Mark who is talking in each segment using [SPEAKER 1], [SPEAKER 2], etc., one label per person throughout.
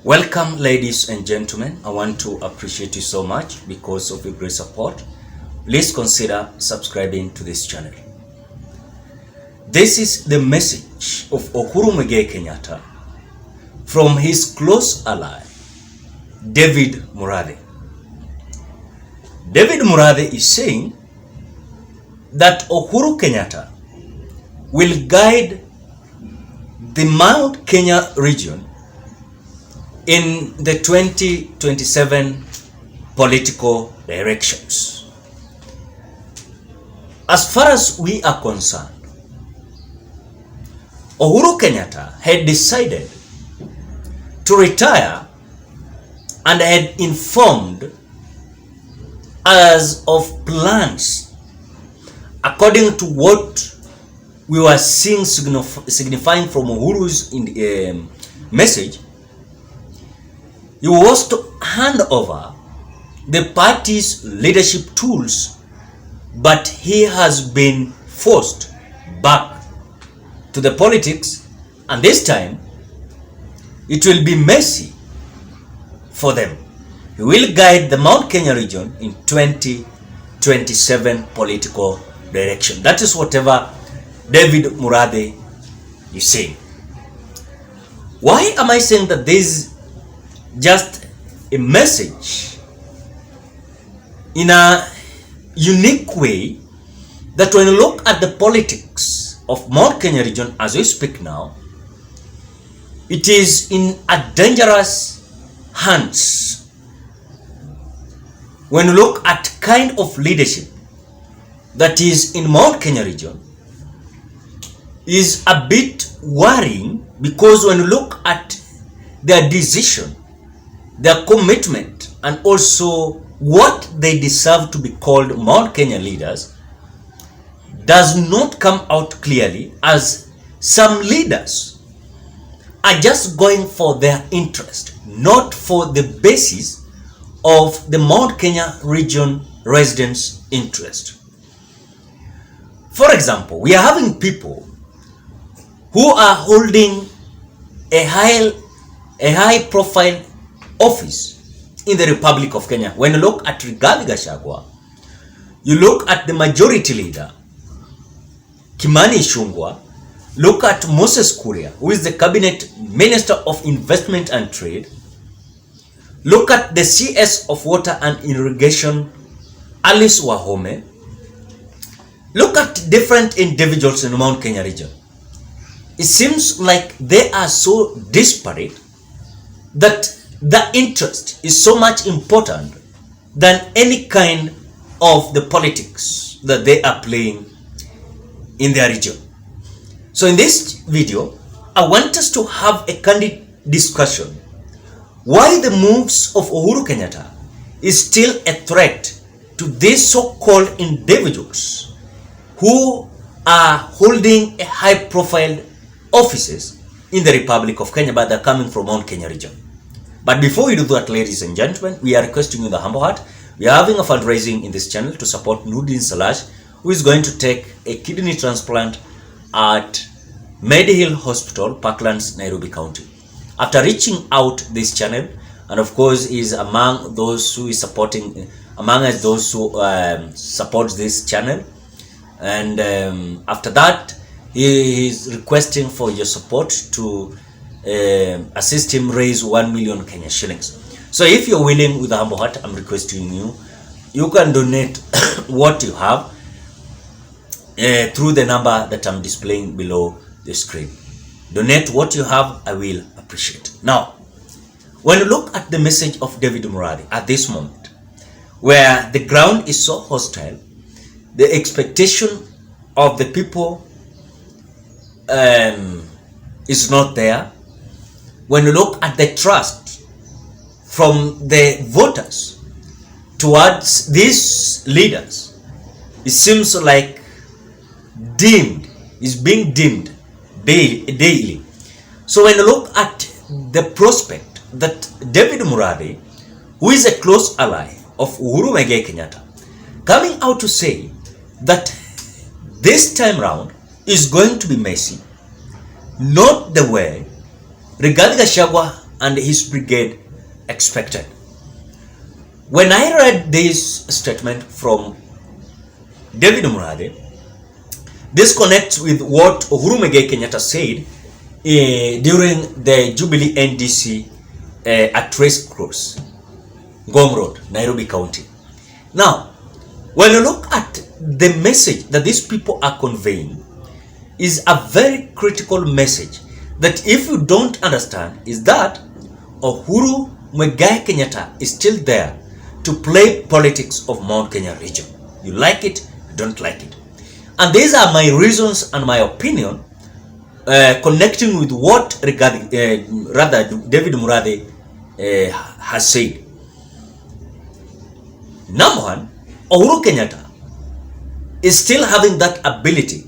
[SPEAKER 1] Welcome, ladies and gentlemen. I want to appreciate you so much because of your great support. Please consider subscribing to this channel. This is the message of Uhuru Muigai Kenyatta from his close ally, David Murathe. David Murathe is saying that Uhuru Kenyatta will guide the Mount Kenya region in the 2027 political directions. As far as we are concerned, Uhuru Kenyatta had decided to retire and had informed us of plans according to what we were seeing signifying from Uhuru's message. He was to hand over the party's leadership tools, but he has been forced back to the politics, and this time it will be messy for them. He will guide the Mount Kenya region in 2027 political direction. That is whatever David Murathe is saying. Why am I saying that this just a message in a unique way, that when you look at the politics of Mount Kenya region as we speak now, it is in a dangerous hands. When you look at kind of leadership that is in Mount Kenya region, is a bit worrying, because when you look at their decision, their commitment, and also what they deserve to be called Mount Kenya leaders, does not come out clearly, as some leaders are just going for their interest, not for the basis of the Mount Kenya region residents' interest. For example, we are having people who are holding a high profile office in the Republic of Kenya. When you look at Rigathi Gachagua, you look at the majority leader Kimani Ichung'wah, look at Moses Kuria, who is the cabinet minister of investment and trade, look at the CS of water and irrigation Alice Wahome, look at different individuals in the Mount Kenya region. It seems like they are so disparate that the interest is so much important than any kind of the politics that they are playing in their region. So in this video, I want us to have a candid discussion why the moves of Uhuru Kenyatta is still a threat to these so-called individuals who are holding a high-profile offices in the Republic of Kenya, but they're coming from Mount Kenya region. But before we do that, ladies and gentlemen, we are requesting you the humble heart. We are having a fundraising in this channel to support Nudin Salash, who is going to take a kidney transplant at Medihill Hospital, Parklands, Nairobi County. After reaching out this channel, and of course is among those who is supporting, among us those who support this channel, and after that he is requesting for your support to assist him raise 1 million Kenya shillings. So if you're willing, with a humble heart, I'm requesting you can donate what you have through the number that I'm displaying below the screen. Donate what you have, I will appreciate. Now, when you look at the message of David Murathe at this moment, where the ground is so hostile, the expectation of the people is not there. When you look at the trust from the voters towards these leaders, it seems like is being dimmed daily. So when you look at the prospect that David Murathe, who is a close ally of Uhuru Muigai Kenyatta, coming out to say that this time round is going to be messy, not the way Rigathi Gachagua and his brigade expected. When I read this statement from David Murathe, this connects with what Uhuru Muigai Kenyatta said during the Jubilee NDC at Race Cross, Ngong Road, Nairobi County. Now, when you look at the message that these people are conveying, is a very critical message that if you don't understand, is that Uhuru Muigai Kenyatta is still there to play politics of Mount Kenya region. You like it, you don't like it. And these are my reasons and my opinion connecting with what David Murathe has said. Number one, Uhuru Kenyatta is still having that ability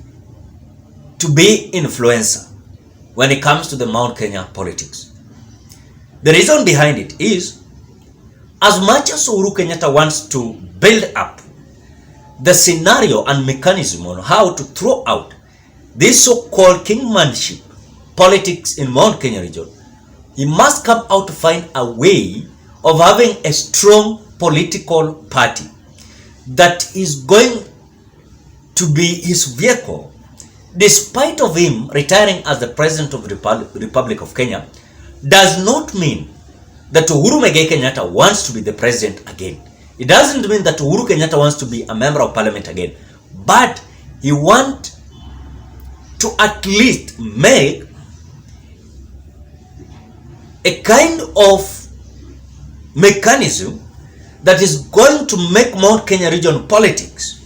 [SPEAKER 1] to be influencer when it comes to the Mount Kenya politics. The reason behind it is, as much as Uhuru Kenyatta wants to build up the scenario and mechanism on how to throw out this so-called kingmanship politics in Mount Kenya region, he must come out to find a way of having a strong political party that is going to be his vehicle. Despite of him retiring as the president of the Republic of Kenya, does not mean that Uhuru Muigai Kenyatta wants to be the president again. It doesn't mean that Uhuru Kenyatta wants to be a member of parliament again, but he wants to at least make a kind of mechanism that is going to make Mount Kenya region politics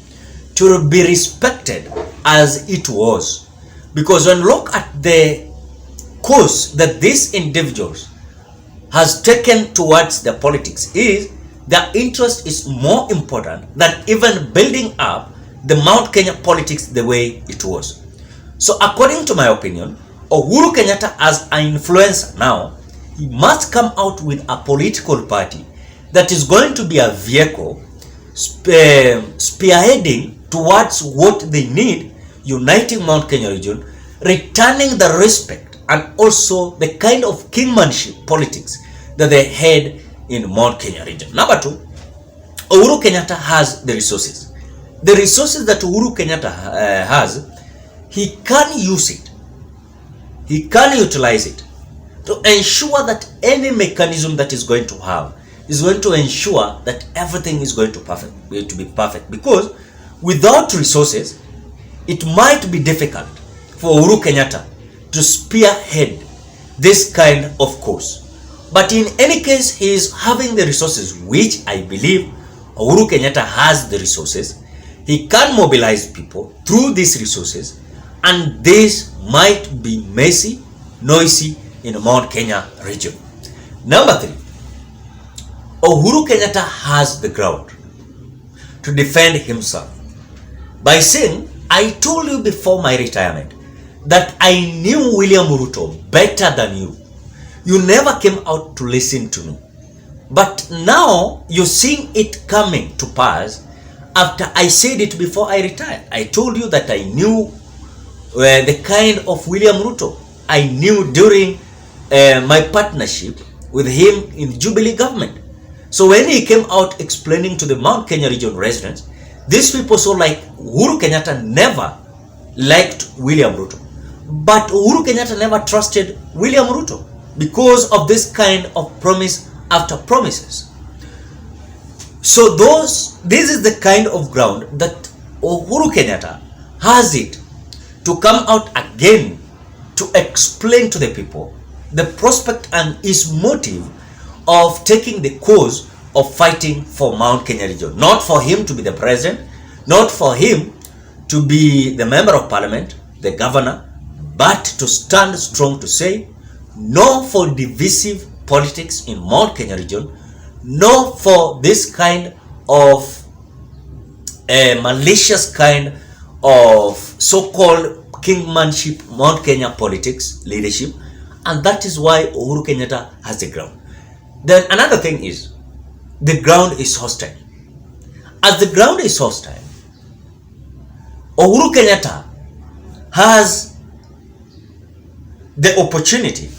[SPEAKER 1] to be respected as it was. Because when you look at the course that these individuals has taken towards the politics, is their interest is more important than even building up the Mount Kenya politics the way it was. So according to my opinion, Uhuru Kenyatta as an influencer now, he must come out with a political party that is going to be a vehicle spearheading towards what they need, uniting Mount Kenya region, returning the respect and also the kind of kingmanship politics that they had in Mount Kenya region. Number two, Uhuru Kenyatta has the resources. The resources that Uhuru Kenyatta has, he can use it. He can utilize it to ensure that any mechanism that is going to have is going to ensure that everything is going to be perfect. Because without resources, it might be difficult for Uhuru Kenyatta to spearhead this kind of course. But in any case, he is having the resources, which I believe Uhuru Kenyatta has the resources. He can mobilize people through these resources, and this might be messy, noisy in the Mount Kenya region. Number three, Uhuru Kenyatta has the ground to defend himself by saying, I told you before my retirement that I knew William Ruto better than you. You never came out to listen to me. But now you're seeing it coming to pass after I said it before I retired. I told you that I knew the kind of William Ruto. I knew during my partnership with him in Jubilee government. So when he came out explaining to the Mount Kenya region residents, these people saw like Uhuru Kenyatta never liked William Ruto. But Uhuru Kenyatta never trusted William Ruto because of this kind of promise after promises. So this is the kind of ground that Uhuru Kenyatta has it to come out again to explain to the people the prospect and his motive of taking the cause of fighting for Mount Kenya region. Not for him to be the president, not for him to be the member of parliament, the governor, but to stand strong to say no for divisive politics in Mount Kenya region, no for this kind of malicious kind of so-called kingmanship Mount Kenya politics leadership, and that is why Uhuru Kenyatta has the ground. Then another thing is, the ground is hostile. As the ground is hostile, Uhuru Kenyatta has the opportunity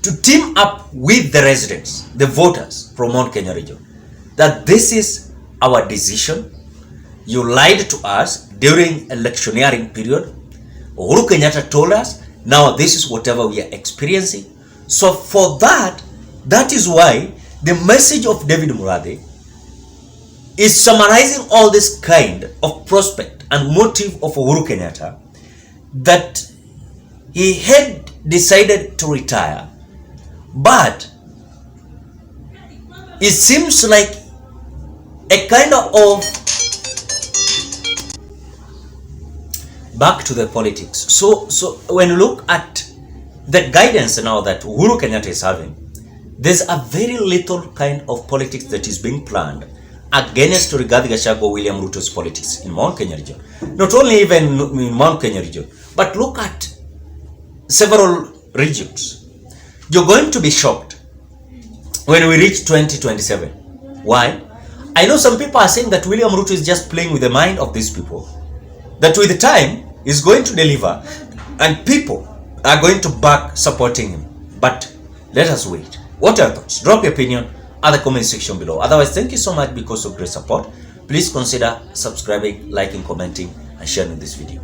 [SPEAKER 1] to team up with the residents, the voters from Mount Kenya region, that this is our decision. You lied to us during electioneering period. Uhuru Kenyatta told us, now this is whatever we are experiencing. So for that, that is why the message of David Murathe is summarizing all this kind of prospect and motive of Uhuru Kenyatta, that he had decided to retire, but it seems like a kind of back to the politics. So when you look at the guidance now that Uhuru Kenyatta is having, there's a very little kind of politics that is being planned against Rigathi Gachagua, William Ruto's politics in Mount Kenya region. Not only even in Mount Kenya region, but look at several regions. You're going to be shocked when we reach 2027. Why? I know some people are saying that William Ruto is just playing with the mind of these people, that with the time is going to deliver and people are going to back supporting him. But let us wait. What are your thoughts? Drop your opinion at the comment section below. Otherwise, thank you so much because of great support. Please consider subscribing, liking, commenting, and sharing this video.